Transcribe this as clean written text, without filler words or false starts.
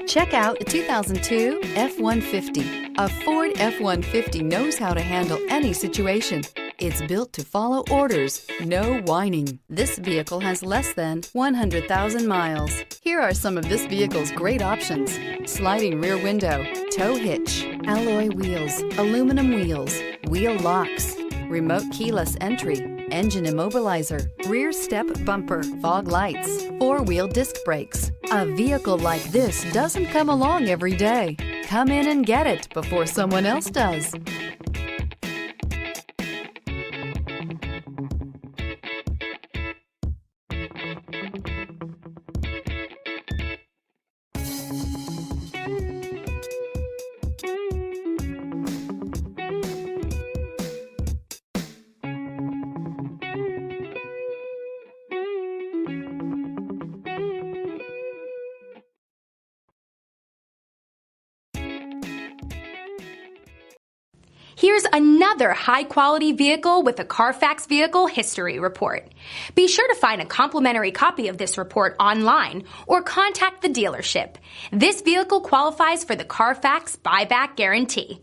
Check out the 2002 F-150. A Ford F-150 knows how to handle any situation. It's built to follow orders, no whining. This vehicle has less than 100,000 miles. Here are some of this vehicle's great options: sliding rear window, tow hitch, alloy wheels, aluminum wheels, wheel locks, remote keyless entry, engine immobilizer, rear step bumper, fog lights, four-wheel disc brakes. A vehicle like this doesn't come along every day. Come in and get it before someone else does. Here's another high-quality vehicle with a Carfax Vehicle History Report. Be sure to find a complimentary copy of this report online or contact the dealership. This vehicle qualifies for the Carfax Buyback Guarantee.